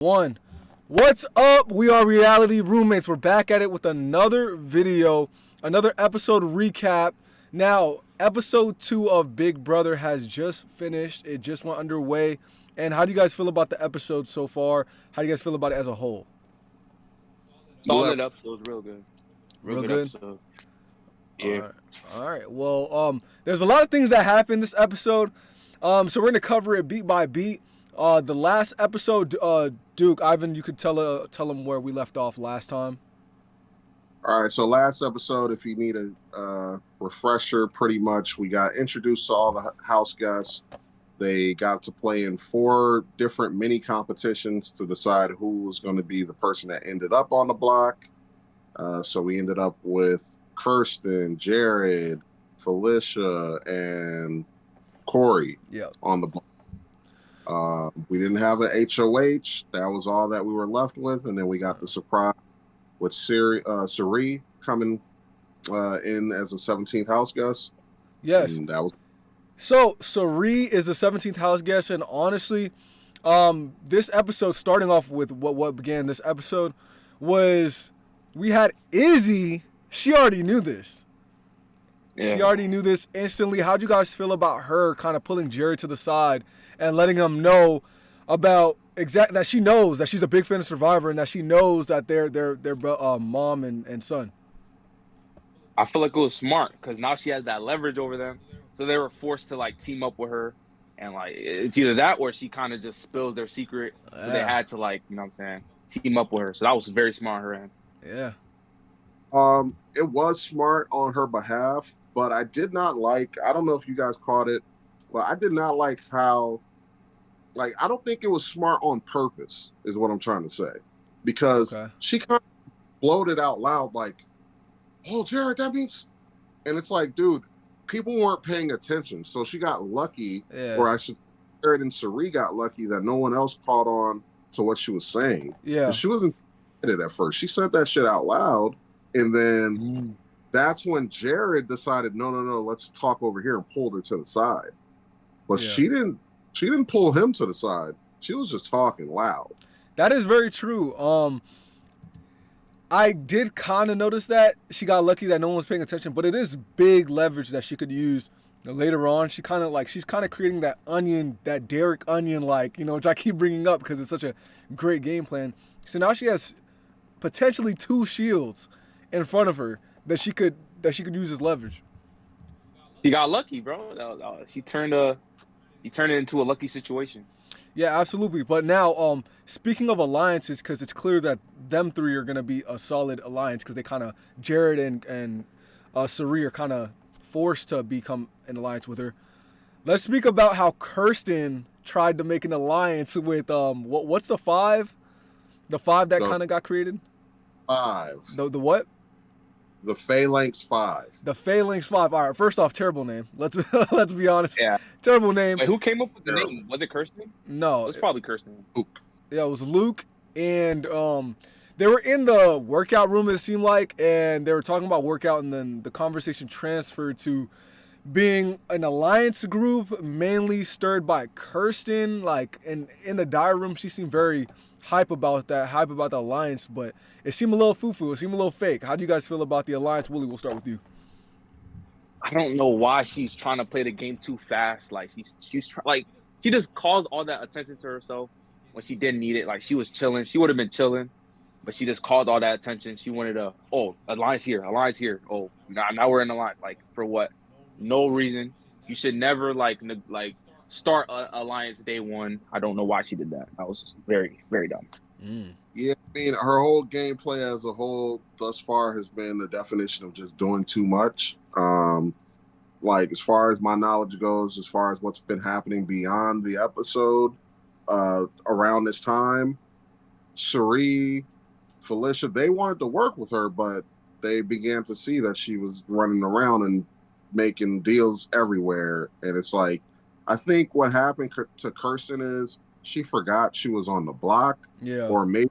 One. What's up? We are Reality Roommates. We're back at it with another video, another episode recap. Now, episode 2 of Big Brother has just finished. It just went underway. And how do you guys feel about the episode so far? How do you guys feel about it as a whole? Solid episode, real good. Real good? Episode. Yeah. All right. Well, there's a lot of things that happened this episode. So we're gonna cover it beat by beat. The last episode, Duke, Ivan, you could tell them where we left off last time. All right, so last episode, if you need a refresher, pretty much we got introduced to all the house guests. They got to play in 4 different mini competitions to decide who was going to be the person that ended up on the block. So we ended up with Kirsten, Jared, Felicia, and Corey on the block. We didn't have an HOH. That was all that we were left with. And then we got the surprise with Cirie coming in as a 17th house guest. Yes. And that was... So Cirie is a 17th house guest. And honestly, this episode, starting off with what began this episode, was we had Izzy. She already knew this. Yeah. She already knew this instantly. How'd you guys feel about her kind of pulling Jared to the side and letting him know about that she knows that she's a big fan of Survivor and that she knows that they're mom and son? I feel like it was smart because now she has that leverage over them, so they were forced to like team up with her, and like it's either that or she kind of just spills their secret. Yeah. So they had to like, you know what I'm saying, team up with her. So that was very smart on her end. Yeah. It was smart on her behalf, but I did not like, I don't know if you guys caught it, but I did not like how, like, I don't think it was smart on purpose, is what I'm trying to say. Because she kind of bloated out loud, like, oh, Jared, that means... And it's like, dude, people weren't paying attention. So she got lucky, or I should say, Jared and Cirie got lucky that no one else caught on to what she was saying. Yeah. She wasn't it at first. She said that shit out loud, and then that's when Jared decided, no, let's talk over here, and pulled her to the side. But she didn't pull him to the side. She was just talking loud. That is very true. I did kind of notice that she got lucky that no one was paying attention, but it is big leverage that she could use later on. She's kind of creating that onion, that Derek onion, like, you know, which I keep bringing up because it's such a great game plan. So now she has potentially 2 shields in front of her that she could use as leverage. She got lucky, bro. She turned it into a lucky situation. Yeah, absolutely. But now, speaking of alliances, because it's clear that them 3 are going to be a solid alliance because they kind of, Jared and Cirie are kind of forced to become an alliance with her. Let's speak about how Kirsten tried to make an alliance with, what's the 5? The 5 that kind of got created? 5. The what? The Phalanx 5. The Phalanx 5. All right, first off, terrible name. Let's be honest. Yeah. Terrible name. Wait, who came up with the name? Was it Kirsten? No. It was probably Kirsten. Luke. Yeah, it was Luke. And they were in the workout room, it seemed like, and they were talking about workout, and then the conversation transferred to being an alliance group, mainly stirred by Kirsten. Like, in the diary room, she seemed very hype about the alliance, but it seemed a little foo-foo. It seemed a little fake. How do you guys feel about the alliance? Willie, we'll start with you. I don't know why she's trying to play the game too fast. Like she just caused all that attention to herself when she didn't need it. Like she was chilling. She would have been chilling, but she just called all that attention. She wanted alliance here. Oh, now we're in alliance. Like for what? No reason. You should never start an alliance day 1. I don't know why she did that. That was very, very dumb. Yeah, I mean, her whole gameplay as a whole thus far has been the definition of just doing too much. Like, as far as my knowledge goes, as far as what's been happening beyond the episode around this time, Cirie, Felicia, they wanted to work with her, but they began to see that she was running around and making deals everywhere. And it's like, I think what happened to Kirsten is she forgot she was on the block. Yeah. Or maybe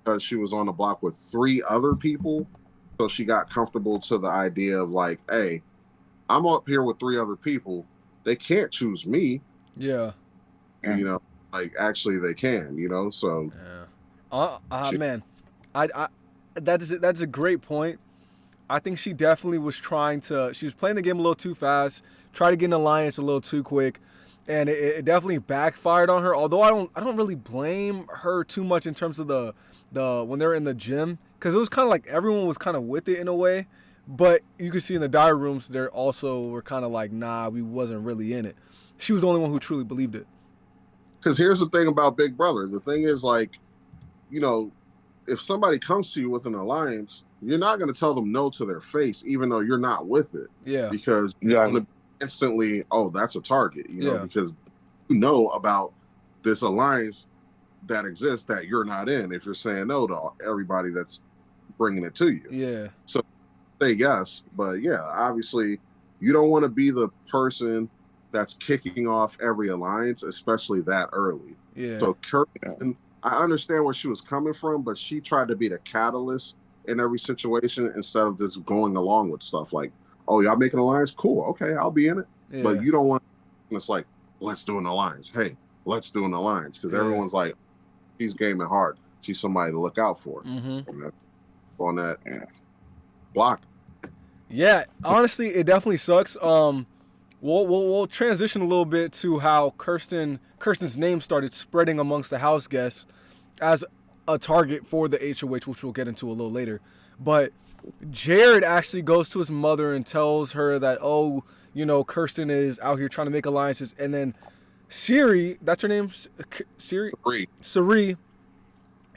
because she was on the block with 3 other people. So she got comfortable to the idea of like, hey, I'm up here with 3 other people. They can't choose me. Yeah. You know, like actually they can, you know, so. Yeah. Man, that's a great point. I think she definitely was she was playing the game a little too fast, tried to get an alliance a little too quick, and it definitely backfired on her. Although I don't really blame her too much in terms of the when they were in the gym, because it was kind of like everyone was kind of with it in a way, but you could see in the diary rooms they also were kind of like, nah, we wasn't really in it. She was the only one who truly believed it. Because here's the thing about Big Brother. The thing is, like, you know, if somebody comes to you with an alliance, you're not going to tell them no to their face, even though you're not with it. Yeah. Because you're going to instantly, oh, that's a target, you know, because you know about this alliance that exists that you're not in if you're saying no to everybody that's bringing it to you. Yeah. So say yes, but yeah, obviously you don't want to be the person that's kicking off every alliance, especially that early. Yeah. So Kirsten, I understand where she was coming from, but she tried to be the catalyst in every situation instead of just going along with stuff like, oh, y'all making an alliance? Cool. Okay, I'll be in it. Yeah. But you don't want, it's like, let's do an alliance. Hey, let's do an alliance. Because everyone's like, she's gaming hard. She's somebody to look out for. Mm-hmm. On that block. Yeah, honestly, it definitely sucks. We'll transition a little bit to how Kirsten's name started spreading amongst the house guests as a target for the HOH, which we'll get into a little later. But Jared actually goes to his mother and tells her that, oh, you know, Kirsten is out here trying to make alliances. And then Siri, that's her name? Siri,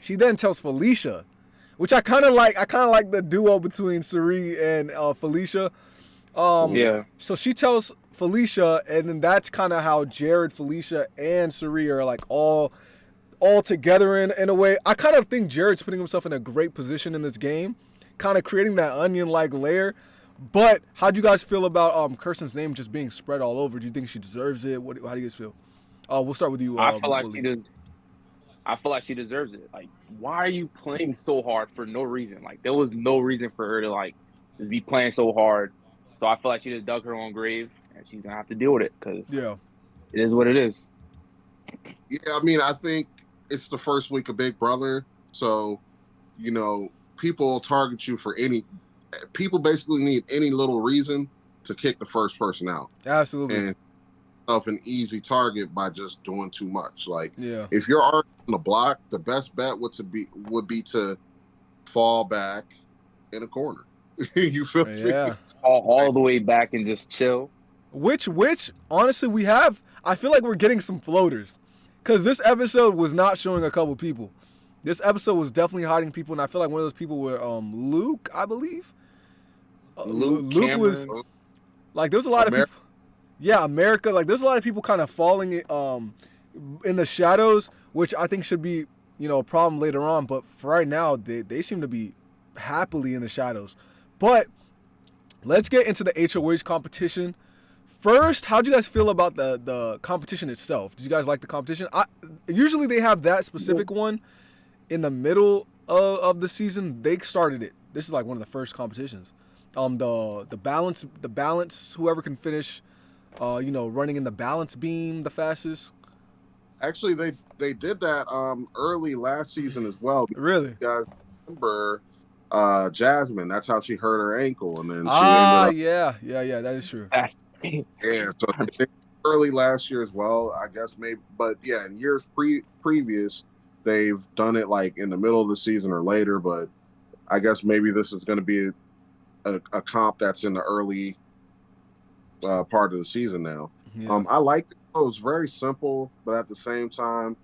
she then tells Felicia, which I kind of like. I kind of like the duo between Siri and Felicia. So she tells Felicia, and then that's kind of how Jared, Felicia, and Siri are like all together in a way. I kind of think Jared's putting himself in a great position in this game, kind of creating that onion-like layer. But how do you guys feel about Kirsten's name just being spread all over? Do you think she deserves it? How do you guys feel? We'll start with you. I feel like she deserves it. Like, why are you playing so hard for no reason? Like, there was no reason for her to like just be playing so hard. So I feel like she just dug her own grave, and she's gonna have to deal with it because it is what it is. Yeah, I mean, I think it's the first week of Big Brother, so you know, people target you for people basically need any little reason to kick the first person out. Absolutely. And of an easy target by just doing too much. Like, if you're already on the block, the best bet would be to fall back in a corner. You feel me? Yeah. All the way back and just chill. Which honestly I feel like we're getting some floaters. Because this episode was not showing a couple people. This episode was definitely hiding people, and I feel like one of those people were Luke, I believe. Luke was like, there's a lot of people. Yeah, America. Like, there's a lot of people kind of falling in the shadows, which I think should be, you know, a problem later on. But for right now, they seem to be happily in the shadows. But let's get into the HOH competition. First, how do you guys feel about the competition itself? Did you guys like the competition? Usually they have that specific one in the middle of the season. They started it. This is like one of the first competitions. The balance, whoever can finish, running in the balance beam the fastest. Actually, they did that early last season as well. Really? You guys remember Jasmine? That's how she hurt her ankle, and then she that is true. Yeah, so early last year as well, I guess maybe, but yeah, in years previous, they've done it like in the middle of the season or later. But I guess maybe this is going to be a comp that's in the early part of the season now. Yeah. I liked it. It was very simple, but at the same time,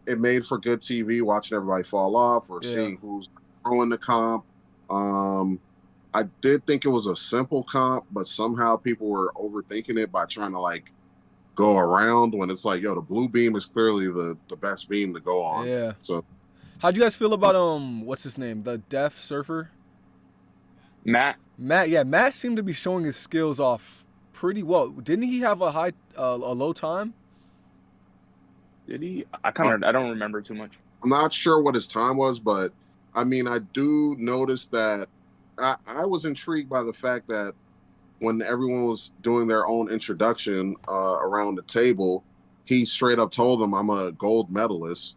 it made for good TV watching everybody fall off or seeing who's throwing the comp. I did think it was a simple comp, but somehow people were overthinking it by trying to like go around when it's like, yo, the blue beam is clearly the best beam to go on. Yeah. So how'd you guys feel about what's his name? The deaf surfer? Matt, yeah, Matt seemed to be showing his skills off pretty well. Didn't he have a low time? Did he? I don't remember too much. I'm not sure what his time was, but I mean, I do notice that I was intrigued by the fact that when everyone was doing their own introduction around the table, he straight up told them, I'm a gold medalist.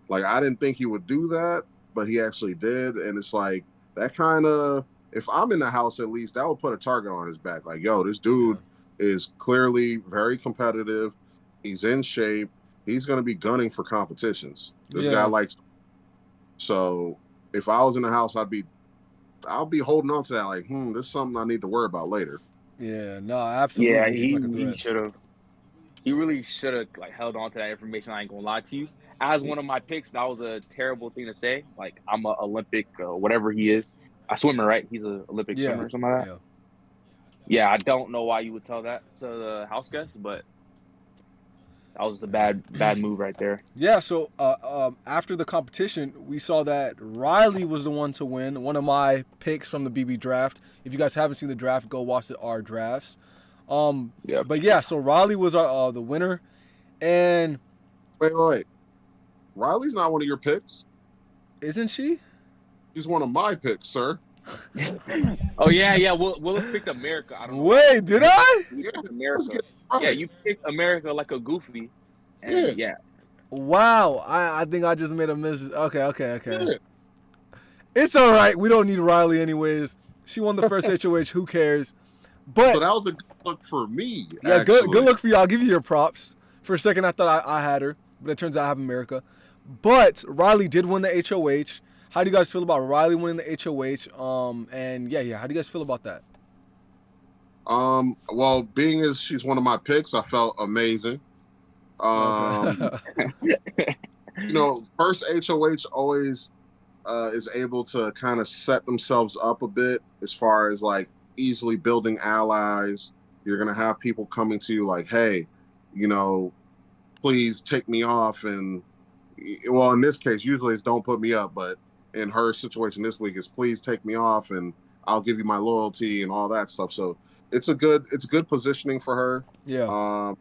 Like, I didn't think he would do that, but he actually did. And it's like, that kind of, if I'm in the house at least, that would put a target on his back. Like, yo, this dude is clearly very competitive. He's in shape. He's going to be gunning for competitions. This guy likes. So if I was in the house, I'll be holding on to that. Like, this is something I need to worry about later. Yeah, no, absolutely. Yeah, he should have. He really should have like held on to that information. I ain't gonna lie to you. As one of my picks, that was a terrible thing to say. Like, I'm an Olympic, whatever he is, a swimmer, right? He's an Olympic swimmer or something like that. Yeah, I don't know why you would tell that to the house guests, but that was a bad move right there. Yeah, so after the competition, we saw that Riley was the one to win. One of my picks from the BB draft. If you guys haven't seen the draft, go watch our drafts. But yeah, so Riley was the winner. And wait. Riley's not one of your picks. Isn't she? She's one of my picks, sir. Oh yeah. Willis picked America. I don't know. Wait, did I? You picked America. Yeah, you picked America like a goofy. And yeah. Wow, I think I just made a miss. Okay. Yeah. It's all right. We don't need Riley anyways. She won the first HOH. Who cares? But so that was a good look for me. Yeah, good look for you. I'll give you your props. For a second, I thought I had her, but it turns out I have America. But Riley did win the HOH. How do you guys feel about Riley winning the HOH? And yeah. How do you guys feel about that? Well, being as she's one of my picks, I felt amazing. First HOH always is able to kind of set themselves up a bit as far as like easily building allies. You're gonna have people coming to you like, hey, please take me off. And well, in this case, usually it's don't put me up, but in her situation this week is please take me off and I'll give you my loyalty and all that stuff. So it's good positioning for her. Yeah.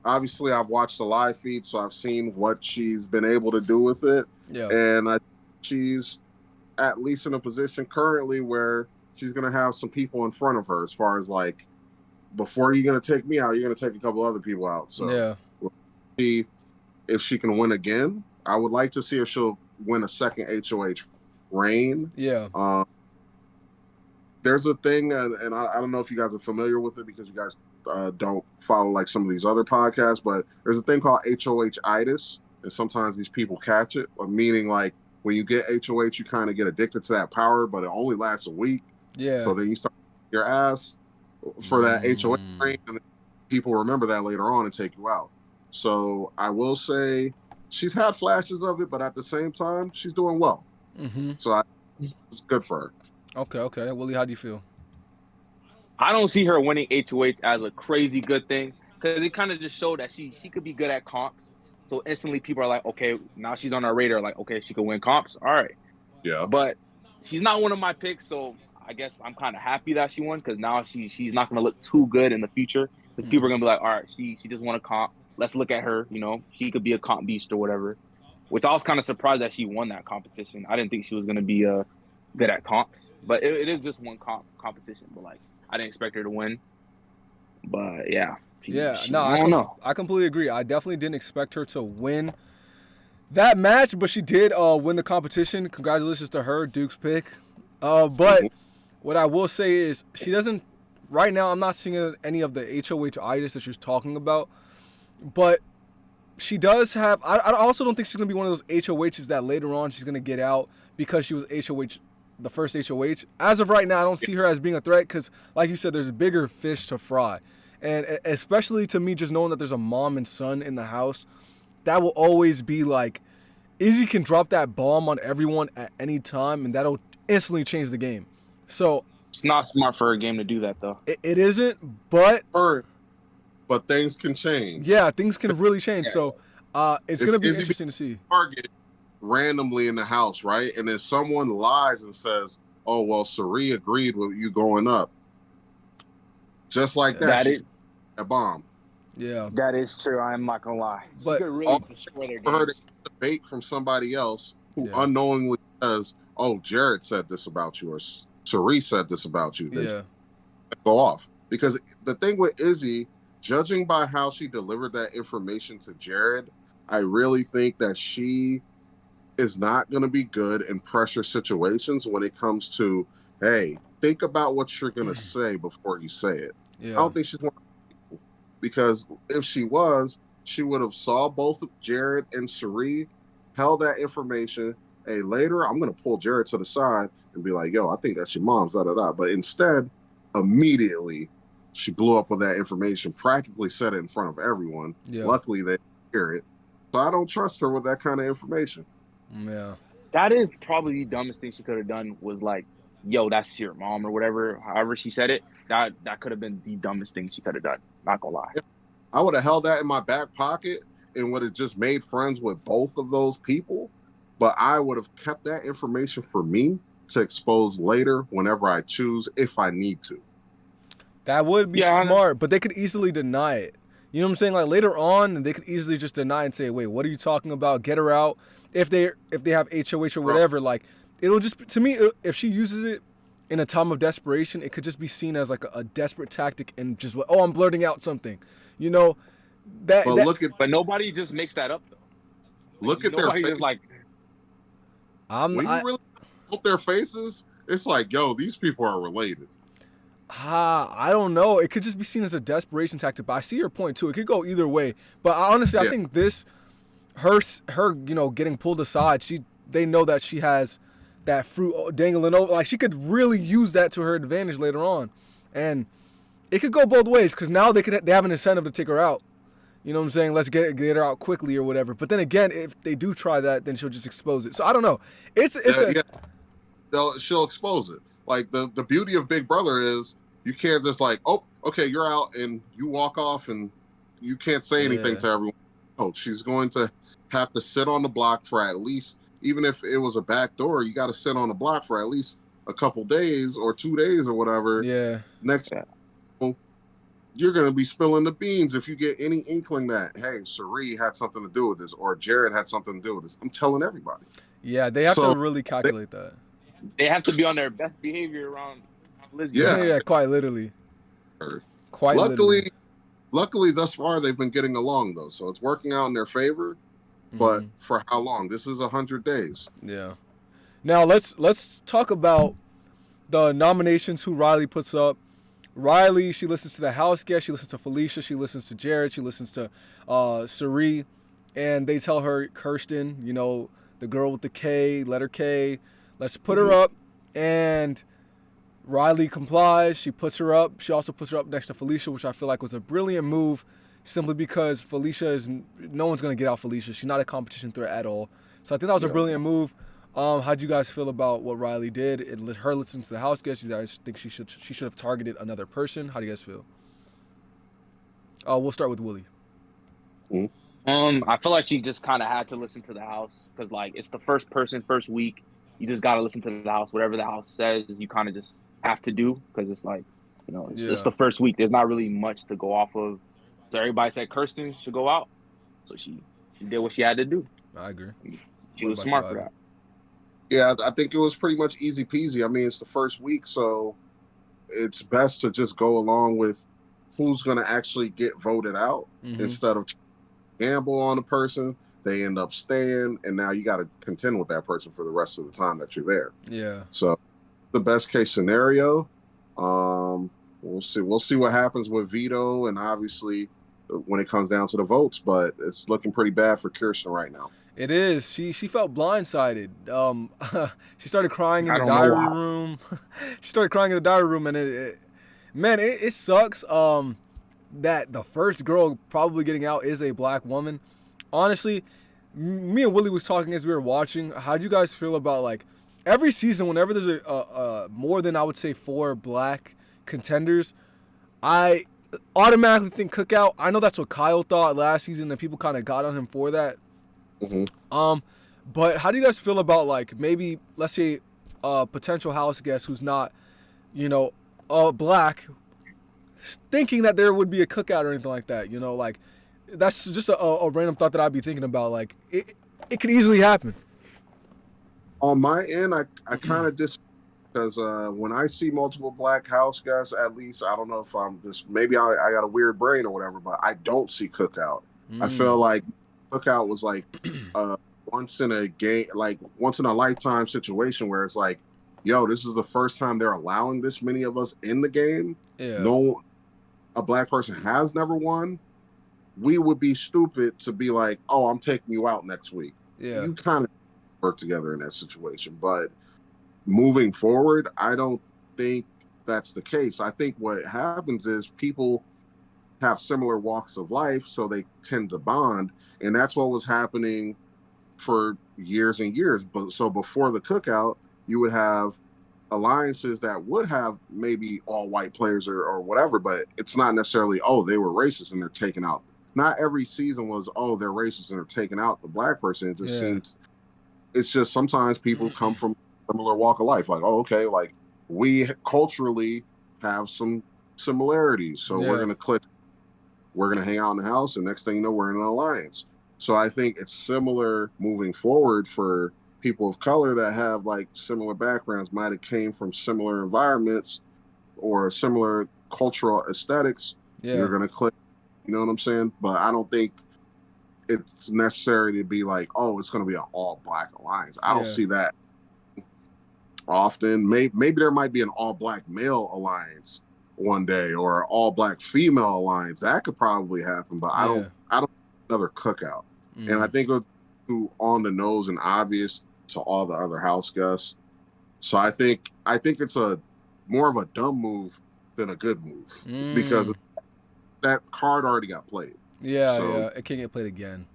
Obviously I've watched the live feed, so I've seen what she's been able to do with it. Yeah. And she's at least in a position currently where she's going to have some people in front of her as far as like, before you're going to take me out, you're going to take a couple other people out. So yeah. If she can win again, I would like to see if she'll win a second HOH reign. Yeah. There's a thing, and I don't know if you guys are familiar with it because you guys don't follow like some of these other podcasts, but there's a thing called HOH-itis, and sometimes these people catch it, meaning like when you get HOH, you kind of get addicted to that power, but it only lasts a week. Yeah. So then you start your ass for that HOH reign, and people remember that later on and take you out. So I will say she's had flashes of it, but at the same time, she's doing well. Mm-hmm. So it's good for her. Okay. Willie, how do you feel? I don't see her winning HOH as a crazy good thing because it kind of just showed that she could be good at comps. So instantly people are like, okay, now she's on our radar. Like, okay, she can win comps. All right. Yeah. But she's not one of my picks, so I guess I'm kind of happy that she won because now she's not going to look too good in the future because people are going to be like, all right, she just won a comp. Let's look at her. She could be a comp beast or whatever. Which I was kind of surprised that she won that competition. I didn't think she was going to be good at comps, but it is just one competition. But like, I didn't expect her to win. But yeah. I don't know. I completely agree. I definitely didn't expect her to win that match, but she did win the competition. Congratulations to her, Duke's pick. But what I will say is she doesn't. Right now, I'm not seeing any of the HOH-itis that she's talking about, but she does have. I also don't think she's gonna be one of those HOHs that later on she's gonna get out because she was HOH, the first HOH. As of right now, I don't see her as being a threat because, like you said, there's bigger fish to fry, and especially to me, just knowing that there's a mom and son in the house, that will always be like, Izzy can drop that bomb on everyone at any time, and that'll instantly change the game. So it's not smart for her game to do that, though. It isn't, but things can change. Yeah, things can really change. So it's going to be interesting to see. Target randomly in the house, right? And then someone lies and says, oh, well, Sari agreed with you going up. Just like that. That is a bomb. Yeah. That is true. I'm not going to lie. But she could really destroy their games. Heard a debate from somebody else who unknowingly says, oh, Jared said this about you, or Sari said this about you. Yeah. Go off. Because the thing with Izzy, judging by how she delivered that information to Jared, I really think that she is not going to be good in pressure situations when it comes to, hey, think about what you're going to say before you say it. Yeah. I don't think she's one of those people, because if she was, she would have saw both Jared and Cherie, held that information. Hey, later I'm going to pull Jared to the side and be like, yo, I think that's your mom's, da da da. But instead, immediately she blew up with that information, practically said it in front of everyone. Yeah. Luckily, they hear it. So I don't trust her with that kind of information. Yeah. That is probably the dumbest thing she could have done, was like, yo, that's your mom or whatever. However she said it, that could have been the dumbest thing she could have done. Not gonna lie. I would have held that in my back pocket and would have just made friends with both of those people. But I would have kept that information for me to expose later whenever I choose, if I need to. That would be Yeah, smart, but they could easily deny it. You know what I'm saying? Like later on, they could easily just deny and say, "Wait, what are you talking about? Get her out." If they have HOH or whatever, like it'll just, to me, if she uses it in a time of desperation, it could just be seen as like a desperate tactic and just, oh, I'm blurting out something. You know, But look at But nobody just makes that up though. look at their Nobody faces. just like, When you really look at their faces, it's like, yo, these people are related. I don't know. It could just be seen as a desperation tactic. But I see your point too. It could go either way. But honestly, I think this, her, getting pulled aside. They know that she has that fruit dangling over. Like she could really use that to her advantage later on, and it could go both ways because now they have an incentive to take her out. You know what I'm saying? Let's get her out quickly or whatever. But then again, if they do try that, then she'll just expose it. So I don't know. She'll expose it. Like the beauty of Big Brother is you can't just like, oh, okay, you're out, and you walk off and you can't say anything to everyone. Oh, she's going to have to sit on the block for at least, even if it was a back door, you got to sit on the block for at least a couple days or 2 days or whatever. Yeah. Next, you're going to be spilling the beans if you get any inkling that, hey, Cherie had something to do with this, or Jared had something to do with this. I'm telling everybody. Yeah, they have to really calculate that. They have to be on their best behavior around Lizzie. Yeah, quite literally. Luckily, thus far, they've been getting along, though. So it's working out in their favor. But for how long? This is 100 days. Yeah. Now, let's talk about the nominations, who Riley puts up. Riley, she listens to the house guest. She listens to Felicia. She listens to Jared. She listens to Cherie. And they tell her, Kirsten, the girl with the K, letter K, let's put her up. And Riley complies. She puts her up. She also puts her up next to Felicia, which I feel like was a brilliant move, simply because no one's going to get out Felicia. She's not a competition threat at all. So I think that was a brilliant move. How'd you guys feel about what Riley did? It let her listen to the house guest. You guys think she should have targeted another person? How do you guys feel? We'll start with Willie. I feel like she just kind of had to listen to the house because, like, it's the first week. You just got to listen to the house. Whatever the house says, you kind of just have to do because it's like, it's the first week. There's not really much to go off of. So everybody said Kirsten should go out. So she did what she had to do. I agree. She was smart for that. Yeah, I think it was pretty much easy peasy. I mean, it's the first week, so it's best to just go along with who's going to actually get voted out instead of gamble on a person. They end up staying, and now you got to contend with that person for the rest of the time that you're there. Yeah. So the best case scenario, we'll see what happens with Vito, and obviously when it comes down to the votes, but it's looking pretty bad for Kirsten right now. It is. She felt blindsided. She started crying in the diary room. She started crying in the diary room, and it sucks. That the first girl probably getting out is a black woman. Honestly, me and Willie was talking as we were watching. How do you guys feel about, like, every season, whenever there's a more than, I would say, 4 black contenders, I automatically think Cookout. I know that's what Kyle thought last season, and people kind of got on him for that. But how do you guys feel about, like, maybe, let's say, a potential house guest who's not, black, thinking that there would be a cookout or anything like that? Like, that's just a random thought that I'd be thinking about. Like, it could easily happen. On my end, I kind of just, because when I see multiple black house guests, at least, I don't know if I'm just, maybe I got a weird brain or whatever, but I don't see Cookout. I feel like Cookout was like once in a game, like once in a lifetime situation where it's like, yo, this is the first time they're allowing this many of us in the game. Yeah. No, a black person has never won. We would be stupid to be like, oh, I'm taking you out next week. Yeah. You kind of work together in that situation. But moving forward, I don't think that's the case. I think what happens is people have similar walks of life, so they tend to bond. And that's what was happening for years and years. But so before the cookout, you would have alliances that would have maybe all white players or whatever, but it's not necessarily, oh, they were racist and they're taking out. Not every season was, oh, they're racist and they're taking out the black person. It just seems, it's just sometimes people come from a similar walk of life. Like, oh, okay, like we culturally have some similarities. So we're going to click, we're going to hang out in the house. And next thing you know, we're in an alliance. So I think it's similar moving forward for people of color that have like similar backgrounds, might have came from similar environments or similar cultural aesthetics. You're going to click. You know what I'm saying? But I don't think it's necessary to be like, oh, it's going to be an all-black alliance. I don't see that often. Maybe there might be an all-black male alliance one day or an all-black female alliance. That could probably happen, but I don't another cookout. And I think it's too on the nose and obvious to all the other house guests. So I think it's a more of a dumb move than a good move because that card already got played. So, it can't get played again.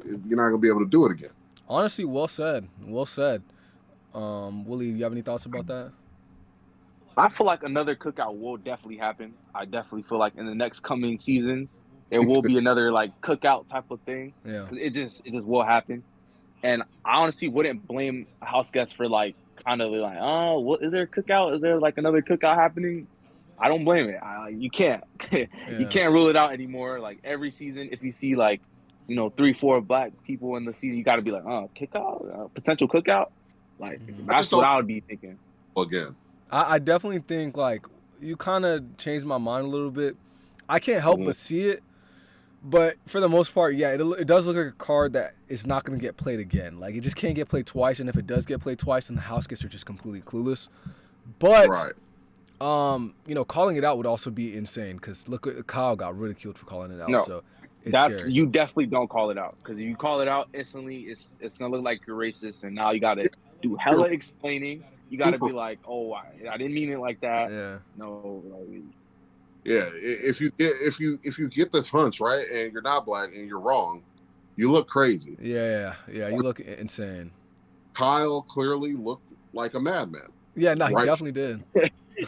You're not gonna be able to do it again. Honestly, well said. Well said. Willie, you have any thoughts about that? I feel like another cookout will definitely happen. I definitely feel like in the next coming seasons, there will be another like cookout type of thing. Yeah. It just will happen. And I honestly wouldn't blame house guests for like kind of like, oh, what is there a cookout? Is there like another cookout happening? I don't blame it. You can't. You can't rule it out anymore. Like every season, if you see like, 3-4 black people in the season, you got to be like, oh, cookout, potential cookout. Like that's what I would be thinking. Again, I definitely think like you kind of changed my mind a little bit. I can't help but see it, but for the most part, it does look like a card that is not going to get played again. Like it just can't get played twice, and if it does get played twice, then the house guests are just completely clueless. But calling it out would also be insane because look, Kyle got ridiculed for calling it out. No, so it's scary. You definitely don't call it out because if you call it out instantly, it's gonna look like you're racist, and now you gotta do hella explaining. You gotta be like, oh, I didn't mean it like that. Yeah. No. Yeah, if you get this hunch right, and you're not black and you're wrong, you look crazy. Yeah, you look insane. Kyle clearly looked like a madman. Yeah, no, he definitely did.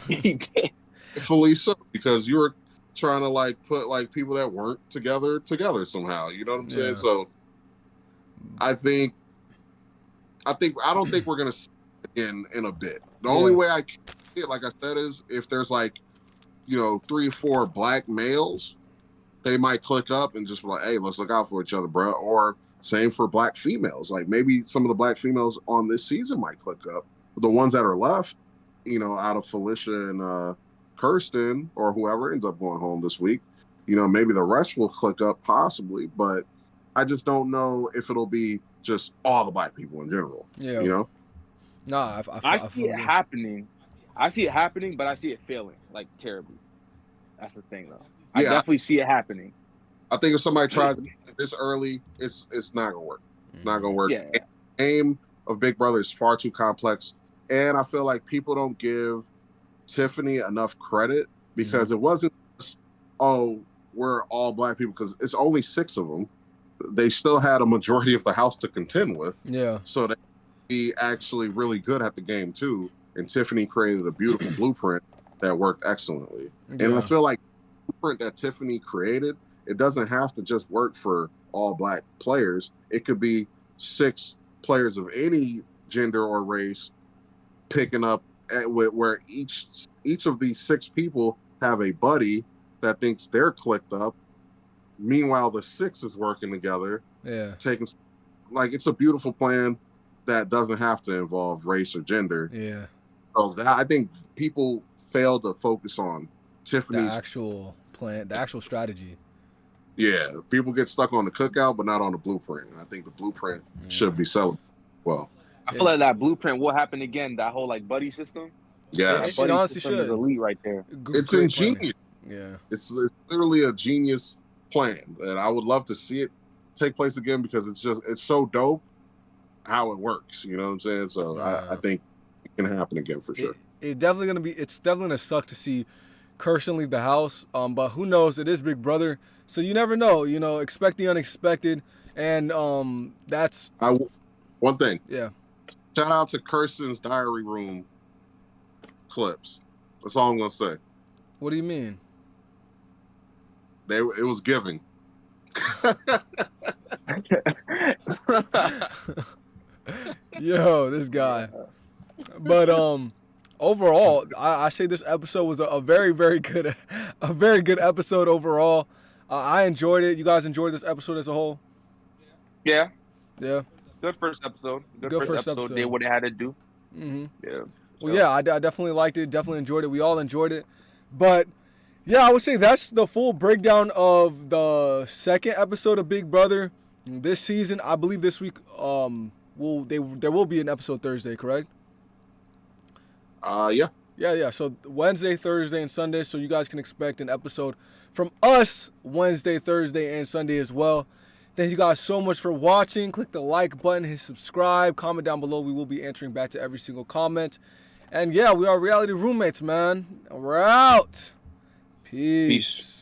He did. Fully so, because you were trying to like put like people that weren't together somehow. You know what I'm saying? So I don't think we're gonna see it in a bit. The only way I can see it, like I said, is if there's like 3 or 4 black males, they might click up and just be like, hey, let's look out for each other, bro. Or same for black females. Like maybe some of the black females on this season might click up. The ones that are left, out of Felicia and Kirsten or whoever ends up going home this week, maybe the rest will click up possibly, but I just don't know if it'll be just all the black people in general. Yeah. Nah, I see it happening. I see it happening, but I see it failing like terribly. That's the thing, though. I definitely see it happening. I think if somebody tries this early, it's not gonna work. It's not gonna work. Yeah. The game of Big Brother is far too complex, and I feel like people don't give Tiffany enough credit because it wasn't just, oh, we're all black people, because it's only 6 of them. They still had a majority of the house to contend with. Yeah. So they be actually really good at the game too. And Tiffany created a beautiful blueprint that worked excellently. Yeah. And I feel like the blueprint that Tiffany created, it doesn't have to just work for all black players. It could be 6 players of any gender or race picking up where each of these 6 people have a buddy that thinks they're clicked up. Meanwhile, the 6 is working together. Yeah. It's a beautiful plan that doesn't have to involve race or gender. Yeah. So I think people fail to focus on Tiffany's the actual plan, the actual strategy. Yeah, people get stuck on the cookout, but not on the blueprint. And I think the blueprint should be selling. Well, I feel like that blueprint will happen again. That whole like buddy system. yeah, It honestly system is should. elite right there. it's Great planning. ingenious. Yeah. It's literally a genius plan, and I would love to see it take place again because it's so dope how it works. You know what I'm saying? So I think it can happen again for sure. It's definitely gonna suck to see Kirsten leave the house. But who knows? It is Big Brother, so you never know. You know, expect the unexpected, and that's One thing. yeah. Shout out to Kirsten's diary room clips. That's all I'm gonna say. What do you mean? It was giving. Yo, this guy. But overall, I say this episode was a very, very good, a very good episode overall. I enjoyed it. You guys enjoyed this episode as a whole? Yeah. Yeah. Good first episode. Good first episode. Did what it had to do. Mm-hmm. Yeah. Well, yeah, I definitely liked it. Definitely enjoyed it. We all enjoyed it. But yeah, I would say that's the full breakdown of the second episode of Big Brother this season. I believe this week there will be an episode Thursday, correct? Yeah. Yeah. So Wednesday, Thursday, and Sunday. So you guys can expect an episode from us Wednesday, Thursday, and Sunday as well. Thank you guys so much for watching. Click the like button, hit subscribe, comment down below. We will be answering back to every single comment. And yeah, we are Reality Roommates, man. We're out. Peace.